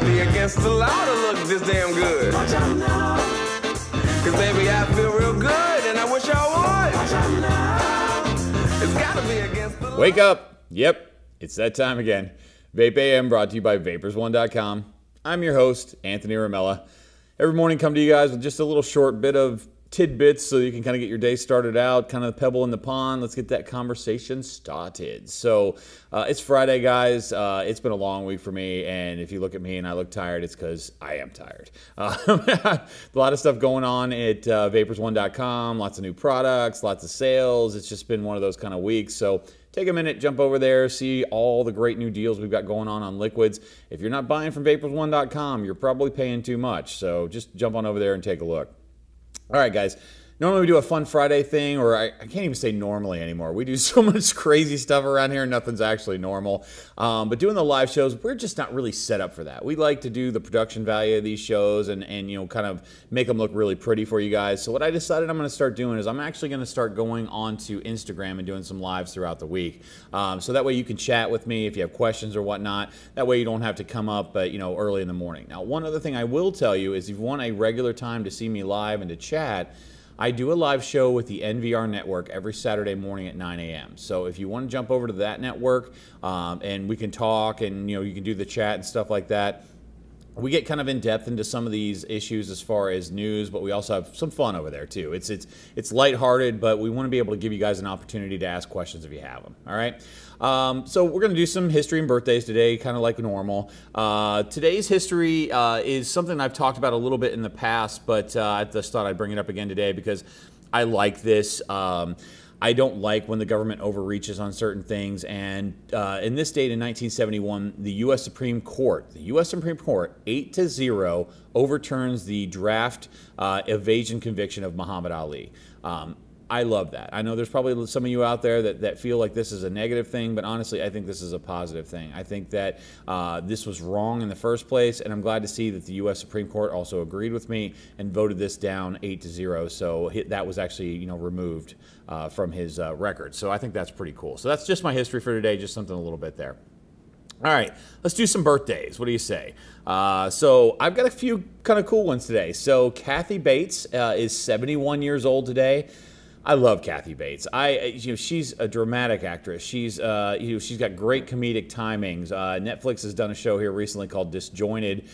gotta be against the law to look this damn good. Watch out now. Cause baby, I feel real good and I wish I would. Watch out now. It's gotta be against the law. Wake up. Yep, it's that time again. Vape AM brought to you by vapers1.com. I'm your host, Anthony Ramella. Every morning come to you guys with just a little short bit of tidbits so you can kind of get your day started out, kind of pebble in the pond. Let's get that conversation started. So it's Friday, guys. It's been a long week for me, and if you look at me and I look tired, it's because I am tired. A lot of stuff going on at vapers1.com, lots of new products, lots of sales. It's just been one of those kind of weeks. So take a minute, jump over there, see all the great new deals we've got going on liquids. If you're not buying from vapers1.com, you're probably paying too much. So just jump on over there and take a look. All right, guys. Normally we do a fun Friday thing, or I can't even say normally anymore. We do so much crazy stuff around here, nothing's actually normal. But doing the live shows, we're just not really set up for that. We like to do the production value of these shows and you know, kind of make them look really pretty for you guys. So what I decided I'm going to start doing is I'm actually going to start going onto Instagram and doing some lives throughout the week. So that way you can chat with me if you have questions or whatnot. That way you don't have to come up you know, early in the morning. Now, one other thing I will tell you is if you want a regular time to see me live and to chat, I do a live show with the NVR network every Saturday morning at 9 a.m. So if you want to jump over to that network and we can talk and you know you can do the chat and stuff like that. We get kind of in depth into some of these issues as far as news, but we also have some fun over there too. It's lighthearted, but we want to be able to give you guys an opportunity to ask questions if you have them. All right. So we're going to do some history and birthdays today, kind of like normal. Today's history is something I've talked about a little bit in the past, but I just thought I'd bring it up again today because I like this. I don't like when the government overreaches on certain things, and in this date in 1971, the U.S. Supreme Court, 8-0, overturns the draft evasion conviction of Muhammad Ali. I love that. I know there's probably some of you out there that feel like this is a negative thing, but honestly, I think this is a positive thing. I think that this was wrong in the first place, and I'm glad to see that the U.S. Supreme Court also agreed with me and voted this down 8-0. So that was actually, you know, removed from his record. So I think that's pretty cool. So that's just my history for today, just something a little bit there. All right, let's do some birthdays. What do you say? So I've got a few kind of cool ones today. So Kathy Bates is 71 years old today. I love Kathy Bates. You know, she's a dramatic actress. She's you know, she's got great comedic timings. Netflix has done a show here recently called Disjointed.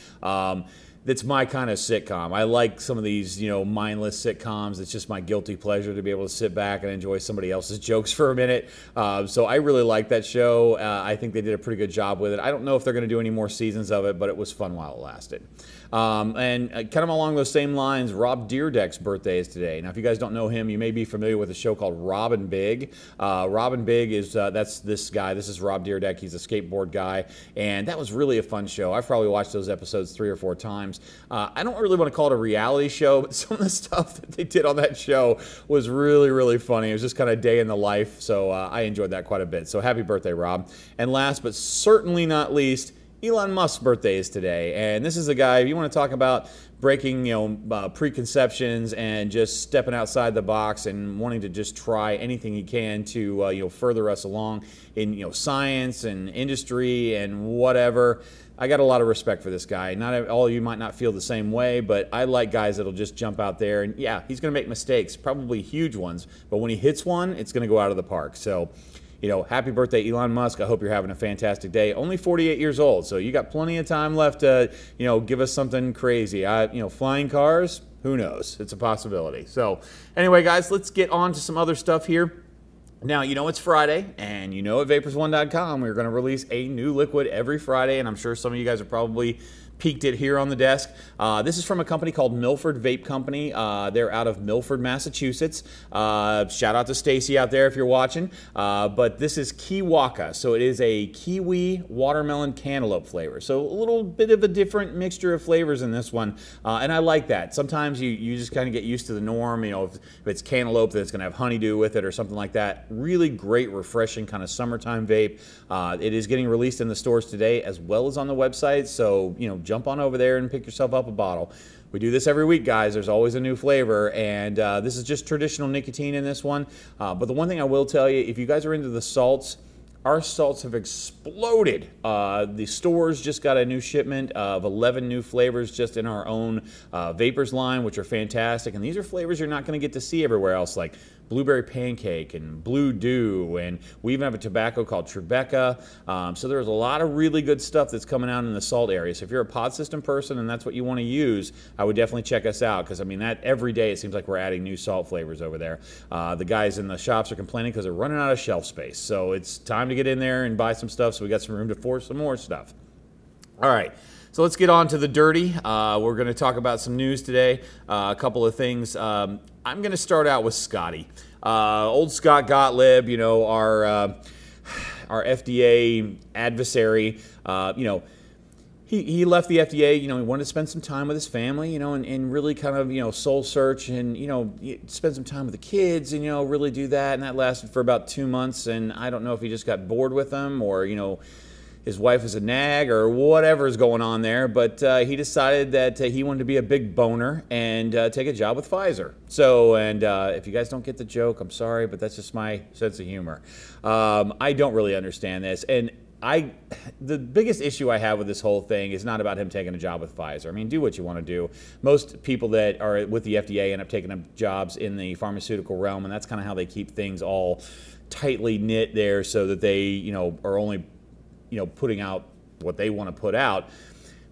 That's my kind of sitcom. I like some of these, you know, mindless sitcoms. It's just my guilty pleasure to be able to sit back and enjoy somebody else's jokes for a minute. So I really like that show. I think they did a pretty good job with it. I don't know if they're going to do any more seasons of it, but it was fun while it lasted. And kind of along those same lines, Rob Dyrdek's birthday is today. Now, if you guys don't know him, you may be familiar with a show called Robin Big. Robin Big is, that's this guy. This is Rob Dyrdek. He's a skateboard guy. And that was really a fun show. I've probably watched those episodes 3 or 4 times. I don't really want to call it a reality show, but some of the stuff that they did on that show was really, really funny. It was just kind of day in the life. So I enjoyed that quite a bit. So happy birthday, Rob. And last but certainly not least, Elon Musk's birthday is today, and this is a guy, if you want to talk about breaking, you know, preconceptions and just stepping outside the box and wanting to just try anything he can to, you know, further us along in, you know, science and industry and whatever. I got a lot of respect for this guy. Not all of you might not feel the same way, but I like guys that'll just jump out there and, yeah, he's going to make mistakes, probably huge ones, but when he hits one, it's going to go out of the park. So, you know, happy birthday, Elon Musk. I hope you're having a fantastic day. Only 48 years old, so you got plenty of time left to, you know, give us something crazy. You know, flying cars, who knows? It's a possibility. So anyway, guys, let's get on to some other stuff here. Now, you know it's Friday, and you know at vapers1.com we're going to release a new liquid every Friday, and I'm sure some of you guys are probably peeked it here on the desk. This is from a company called Milford Vape Company. They're out of Milford, Massachusetts. Shout out to Stacy out there if you're watching. But this is Kiwaka. So it is a kiwi watermelon cantaloupe flavor. So a little bit of a different mixture of flavors in this one. And I like that. Sometimes you just kind of get used to the norm. You know, if it's cantaloupe, then it's going to have honeydew with it or something like that. Really great, refreshing kind of summertime vape. It is getting released in the stores today as well as on the website. So, you know, jump on over there and pick yourself up a bottle. We do this every week, guys. There's always a new flavor, and this is just traditional nicotine in this one. But the one thing I will tell you, if you guys are into the salts, our salts have exploded. The stores just got a new shipment of 11 new flavors just in our own Vapers line, which are fantastic. And these are flavors you're not going to get to see everywhere else, like blueberry pancake and blue dew, and we even have a tobacco called Tribeca. So there's a lot of really good stuff that's coming out in the salt area. So if you're a pod system person and that's what you want to use, I would definitely check us out, because I mean, that every day it seems like we're adding new salt flavors over there. The guys in the shops are complaining because they're running out of shelf space. So it's time to get in there and buy some stuff, so we got some room to force some more stuff. All right. So let's get on to the dirty. We're going to talk about some news today, a couple of things. I'm going to start out with Scotty. Old Scott Gottlieb, you know, our FDA adversary, you know, he left the FDA, you know, he wanted to spend some time with his family, you know, and really kind of, you know, soul search and, you know, spend some time with the kids and, you know, really do that. And that lasted for about 2 months. And I don't know if he just got bored with them, or, you know, his wife is a nag or whatever is going on there, but he decided that he wanted to be a big boner and take a job with Pfizer. So, and if you guys don't get the joke, I'm sorry, but that's just my sense of humor. I don't really understand this, and the biggest issue I have with this whole thing is not about him taking a job with Pfizer. I mean, do what you want to do. Most people that are with the FDA end up taking up jobs in the pharmaceutical realm, and that's kind of how they keep things all tightly knit there, so that they, you know, are only, you know, putting out what they want to put out.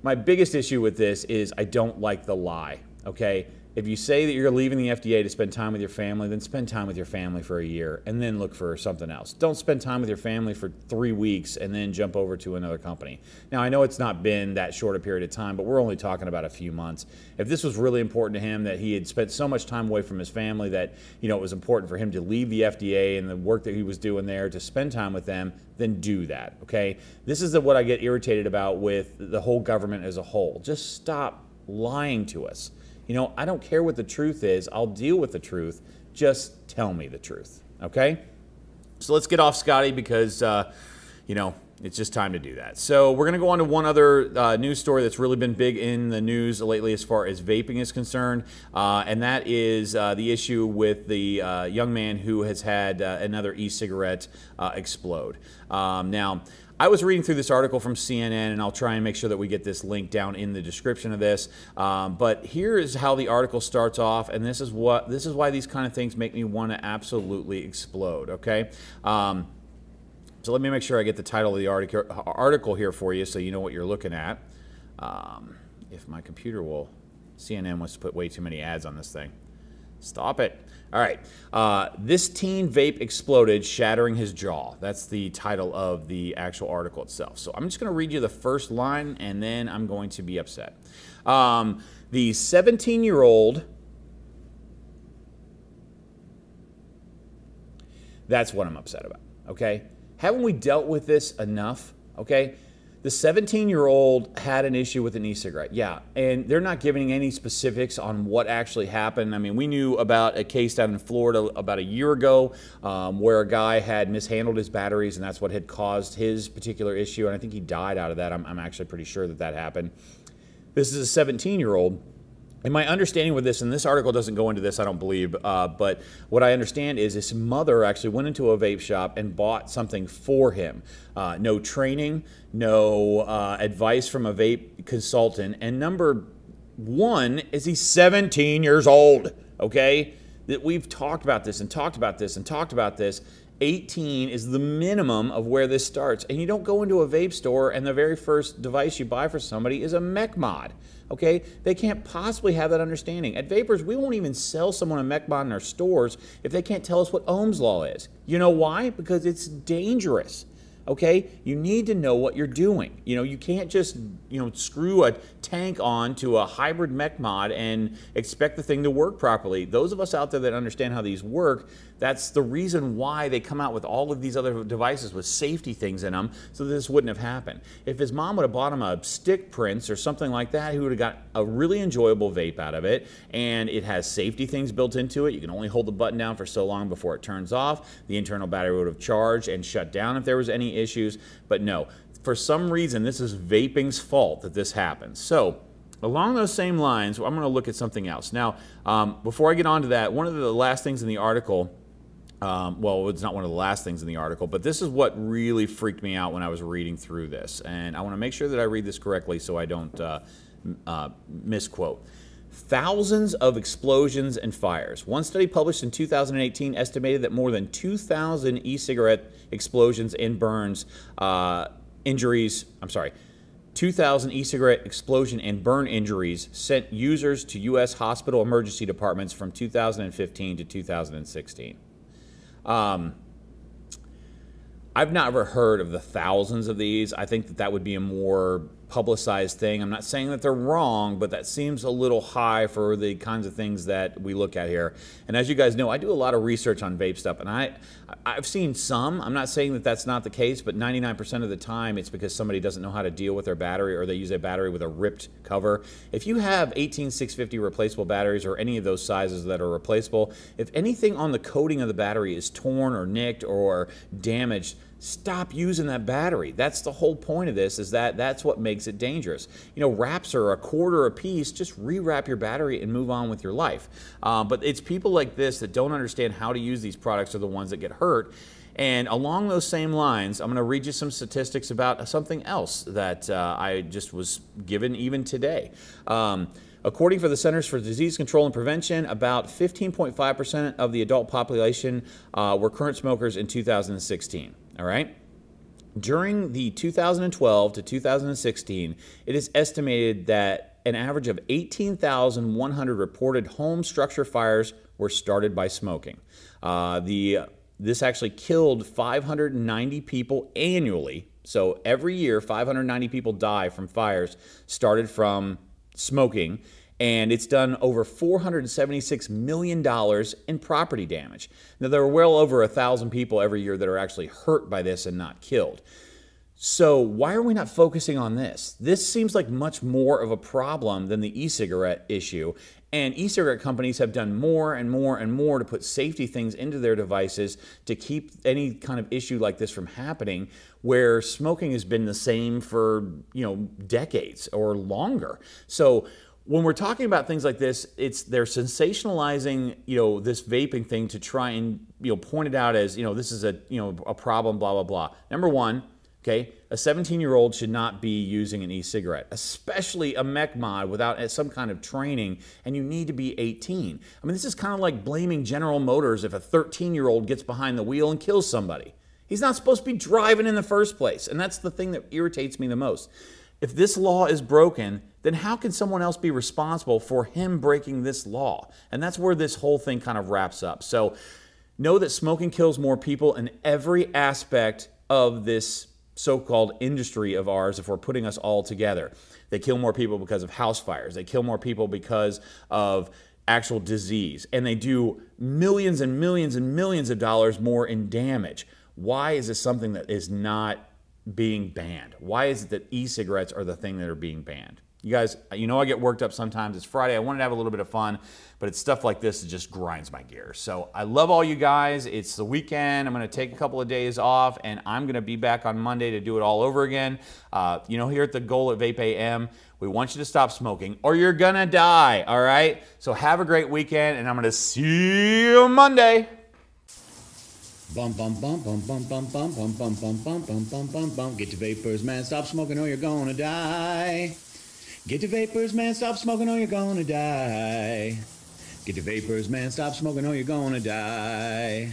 My biggest issue with this is I don't like the lie, okay? If you say that you're leaving the FDA to spend time with your family, then spend time with your family for a year and then look for something else. Don't spend time with your family for 3 weeks and then jump over to another company. Now, I know it's not been that short a period of time, but we're only talking about a few months. If this was really important to him, that he had spent so much time away from his family that, you know, it was important for him to leave the FDA and the work that he was doing there to spend time with them, then do that, okay? This is what I get irritated about with the whole government as a whole. Just stop lying to us. You know, I don't care what the truth is. I'll deal with the truth. Just tell me the truth, okay? So let's get off Scotty, because, you know, it's just time to do that. So we're going to go on to one other news story that's really been big in the news lately as far as vaping is concerned, and that is the issue with the young man who has had another e-cigarette explode. Now, I was reading through this article from CNN, and I'll try and make sure that we get this link down in the description of this. But here is how the article starts off, and this is why these kind of things make me want to absolutely explode. Okay, so let me make sure I get the title of the article here for you, so you know what you're looking at. If my computer will, CNN wants to put way too many ads on this thing. Stop it. All right. This teen vape exploded, shattering his jaw. That's the title of the actual article itself. So I'm just going to read you the first line, and then I'm going to be upset. The 17-year-old... That's what I'm upset about, okay? Haven't we dealt with this enough, okay? The 17-year-old had an issue with an e-cigarette, yeah, and they're not giving any specifics on what actually happened. I mean, we knew about a case down in Florida about a year ago where a guy had mishandled his batteries, and that's what had caused his particular issue, and I think he died out of that. I'm actually pretty sure that that happened. This is a 17-year-old. And my understanding with this, and this article doesn't go into this, I don't believe, but what I understand is his mother actually went into a vape shop and bought something for him. No training, no advice from a vape consultant, and number one is he's 17 years old, okay? That we've talked about this and talked about this and talked about this. 18 is the minimum of where this starts. And you don't go into a vape store and the very first device you buy for somebody is a mech mod. Okay? They can't possibly have that understanding. At Vapers, we won't even sell someone a mech mod in our stores if they can't tell us what Ohm's law is. You know why? Because it's dangerous. Okay? You need to know what you're doing. You know, you can't just, you know, screw a tank on to a hybrid mech mod and expect the thing to work properly. Those of us out there that understand how these work, that's the reason why they come out with all of these other devices with safety things in them, so that this wouldn't have happened. If his mom would have bought him a stick Prince or something like that, he would have got a really enjoyable vape out of it, and it has safety things built into it. You can only hold the button down for so long before it turns off. The internal battery would have charged and shut down if there was any issues, but no. For some reason, this is vaping's fault that this happens. So, along those same lines, I'm going to look at something else. Now, before I get on to that, one of the last things in the article Well, it's not one of the last things in the article, but this is what really freaked me out when I was reading through this. And I want to make sure that I read this correctly so I don't misquote. Thousands of explosions and fires. One study published in 2018 estimated that more than 2,000 e-cigarette explosions and burns, 2,000 e-cigarette explosion and burn injuries sent users to U.S. hospital emergency departments from 2015 to 2016. I've never heard of the thousands of these. I think that that would be a more publicized thing. I'm not saying that they're wrong, but that seems a little high for the kinds of things that we look at here. And as you guys know, I do a lot of research on vape stuff, and I've seen some. I'm not saying that that's not the case, but 99% of the time it's because somebody doesn't know how to deal with their battery, or they use a battery with a ripped cover. If you have 18650 replaceable batteries or any of those sizes that are replaceable, if anything on the coating of the battery is torn or nicked or damaged, stop using that battery. That's the whole point of this, is that that's what makes it dangerous. You know, wraps are a quarter a piece. Just rewrap your battery and move on with your life. But it's people like this that don't understand how to use these products are the ones that get hurt. And along those same lines, I'm going to read you some statistics about something else that I just was given even today. According to the Centers for Disease Control and Prevention, about 15.5% of the adult population were current smokers in 2016. All right? During the 2012 to 2016, it is estimated that an average of 18,100 reported home structure fires were started by smoking. This actually killed 590 people annually. So every year, 590 people die from fires started from smoking, and it's done over $476 million in property damage. Now, there are well over 1,000 people every year that are actually hurt by this and not killed. So why are we not focusing on this? This seems like much more of a problem than the e-cigarette issue, and e-cigarette companies have done more and more and more to put safety things into their devices to keep any kind of issue like this from happening, where smoking has been the same for, decades or longer. So when we're talking about things like this, they're sensationalizing, this vaping thing to try and, point it out as, this is a problem, blah, blah, blah. Number one, okay, a 17-year-old should not be using an e-cigarette, especially a mech mod without some kind of training, and you need to be 18. I mean, this is kind of like blaming General Motors if a 13-year-old gets behind the wheel and kills somebody. He's not supposed to be driving in the first place, and that's the thing that irritates me the most. If this law is broken, then how can someone else be responsible for him breaking this law? And that's where this whole thing kind of wraps up. So know that smoking kills more people in every aspect of this so-called industry of ours if we're putting us all together. They kill more people because of house fires. They kill more people because of actual disease. And they do millions and millions and millions of dollars more in damage. Why is this something that is not being banned? Why is it that e-cigarettes are the thing that are being banned? You guys, I get worked up sometimes. It's Friday. I wanted to have a little bit of fun, but it's stuff like this that just grinds my gears. So I love all you guys. It's the weekend. I'm going to take a couple of days off, and I'm going to be back on Monday to do it all over again. Here at the Goal at Vape AM, we want you to stop smoking or you're going to die, all right? So have a great weekend, and I'm going to see you Monday. Bum bum bum bum bum bum bum bum bum bum bum bum bum bum bum. Get your vapors, man. Stop smoking or you're gonna die. Get your vapors, man. Stop smoking or you're gonna die. Get your vapors, man. Stop smoking or you're gonna die.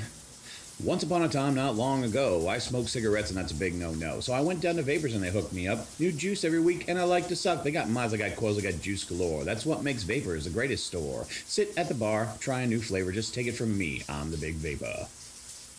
Once upon a time, not long ago, I smoked cigarettes, and that's a big no-no. So I went down to Vapors, and they hooked me up. New juice every week, and I like to suck. They got mods, they got coils, they got juice galore. That's what makes Vapors the greatest store. Sit at the bar, try a new flavor. Just take it from me. I'm the Big Vapor.